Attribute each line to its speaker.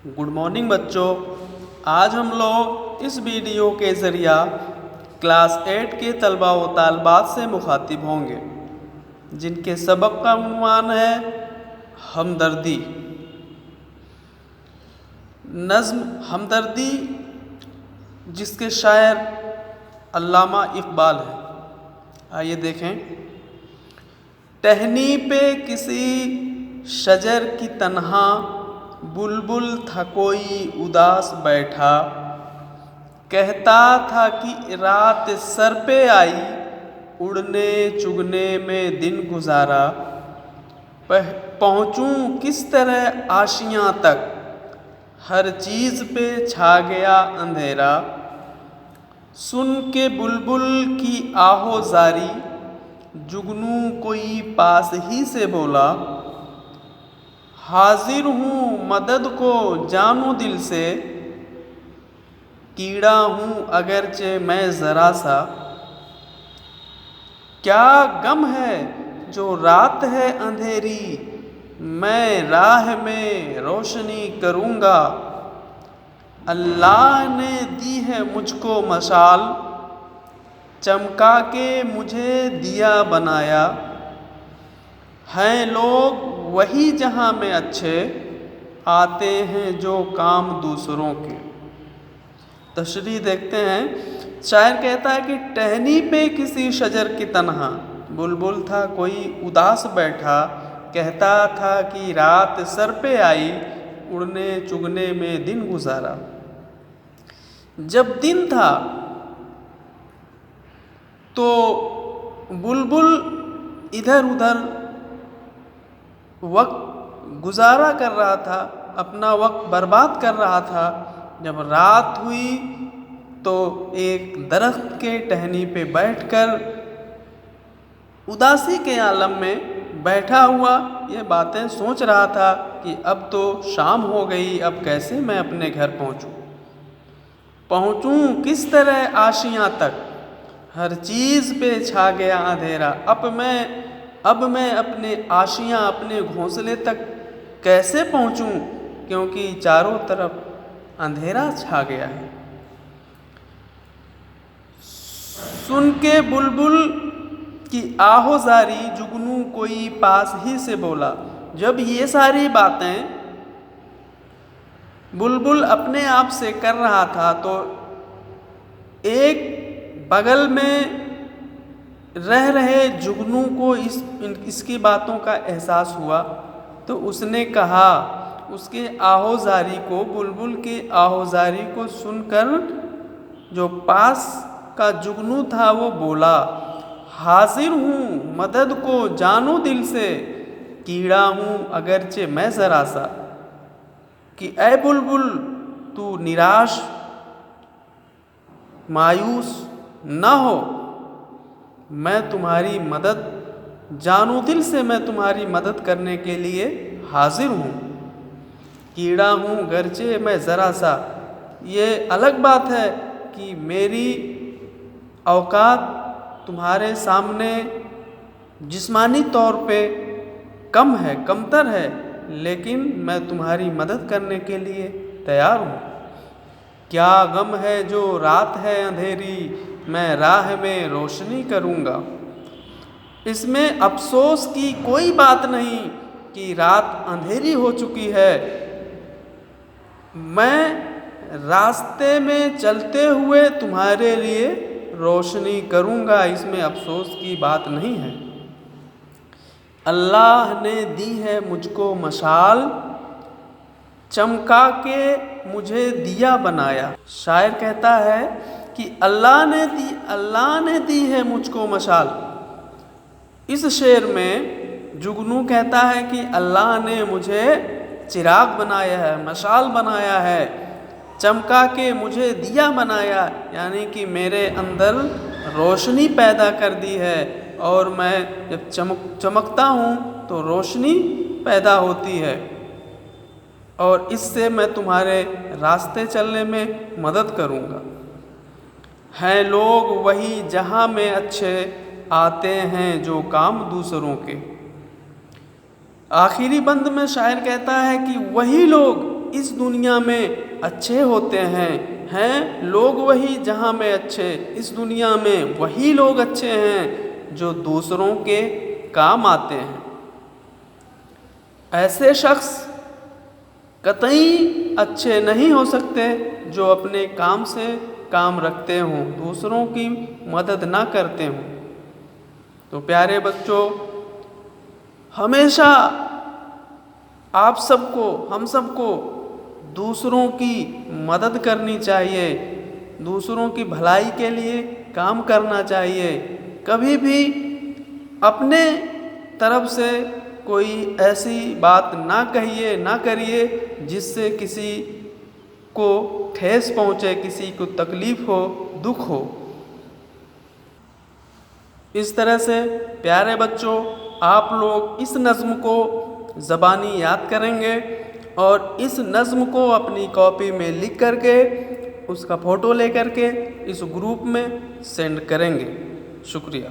Speaker 1: Good morning बच्चों। आज हम लोग इस वीडियो के ज़रिया क्लास 8 के तलबा व तालबात से मुखातिब होंगे जिनके सबक का उन्वान है हमदर्दी। नज़्म हमदर्दी जिसके शायर अल्लामा इकबाल हैं। आइए देखें। टहनी पे किसी शजर की तन्हा बुलबुल था कोई उदास बैठा, कहता था कि रात सर पे आई उड़ने चुगने में दिन गुजारा, पहुँचूं किस तरह आशियाँ तक हर चीज़ पे छा गया अंधेरा। सुन के बुलबुल की आहोज़ारी जुगनू कोई पास ही से बोला, हाजिर हूँ मदद को जानू दिल से, कीड़ा हूँ अगरचे मैं ज़रा सा। क्या गम है जो रात है अंधेरी, मैं राह में रोशनी करूँगा। अल्लाह ने दी है मुझको मशाल, चमका के मुझे दिया बनाया। हैं लोग वही जहाँ में अच्छे, आते हैं जो काम दूसरों के। तशरीह देखते हैं। शायर कहता है कि टहनी पे किसी शजर की तन्हा बुलबुल था कोई उदास बैठा, कहता था कि रात सर पे आई उड़ने चुगने में दिन गुजारा। जब दिन था तो बुलबुल इधर उधर वक्त गुजारा कर रहा था, अपना वक्त बर्बाद कर रहा था। जब रात हुई तो एक दरख्त के टहनी पे बैठकर उदासी के आलम में बैठा हुआ ये बातें सोच रहा था कि अब तो शाम हो गई, अब कैसे मैं अपने घर पहुँचूँ किस तरह आशियाँ तक हर चीज़ पे छा गया अंधेरा। अब मैं अपने आशियाँ अपने घोंसले तक कैसे पहुँचूँ, क्योंकि चारों तरफ अंधेरा छा गया है। सुन के बुलबुल की आहोज़ारी जुगनू कोई पास ही से बोला। जब ये सारी बातें बुलबुल अपने आप से कर रहा था तो एक बगल में रह रहे जुगनू को इसकी बातों का एहसास हुआ। तो उसने कहा, उसके आहोज़ारी को, बुलबुल के आहोज़ारी को सुनकर जो पास का जुगनू था वो बोला, हाजिर हूँ मदद को जानू दिल से, कीड़ा हूँ अगरचे मैं ज़रा सा। कि ऐ बुलबुल तू निराश मायूस न हो, मैं तुम्हारी मदद जानू दिल से, मैं तुम्हारी मदद करने के लिए हाजिर हूँ। कीड़ा हूँ गरचे मैं ज़रा सा। ये अलग बात है कि मेरी औकात तुम्हारे सामने जिस्मानी तौर पे कम है, कमतर है, लेकिन मैं तुम्हारी मदद करने के लिए तैयार हूँ। क्या गम है जो रात है अंधेरी, मैं राह में रोशनी करूँगा। इसमें अफसोस की कोई बात नहीं कि रात अंधेरी हो चुकी है, मैं रास्ते में चलते हुए तुम्हारे लिए रोशनी करूँगा, इसमें अफसोस की बात नहीं है। अल्लाह ने दी है मुझको मशाल, चमका के मुझे दिया बनाया। शायर कहता है कि अल्लाह ने दी है मुझको मशाल। इस शेर में जुगनू कहता है कि अल्लाह ने मुझे चिराग बनाया है, मशाल बनाया है, चमका के मुझे दिया बनाया, यानी कि मेरे अंदर रोशनी पैदा कर दी है। और मैं जब चमकता हूँ तो रोशनी पैदा होती है और इससे मैं तुम्हारे रास्ते चलने में मदद करूँगा। हैं लोग वही जहाँ में अच्छे, आते हैं जो काम दूसरों के। आखिरी बंद में शायर कहता है कि वही लोग इस दुनिया में अच्छे होते हैं लोग वही जहाँ में अच्छे, इस दुनिया में वही लोग अच्छे हैं जो दूसरों के काम आते हैं। ऐसे शख्स कतई अच्छे नहीं हो सकते जो अपने काम से काम रखते हों, दूसरों की मदद ना करते हों। तो प्यारे बच्चों, हमेशा आप सबको, हम सबको दूसरों की मदद करनी चाहिए, दूसरों की भलाई के लिए काम करना चाहिए। कभी भी अपने तरफ से कोई ऐसी बात ना कहिए, ना करिए जिससे किसी को ठेस पहुँचे, किसी को तकलीफ़ हो, दुख हो। इस तरह से प्यारे बच्चों, आप लोग इस नज़्म को ज़बानी याद करेंगे और इस नज़्म को अपनी कॉपी में लिख करके उसका फ़ोटो लेकर के इस ग्रुप में सेंड करेंगे। शुक्रिया।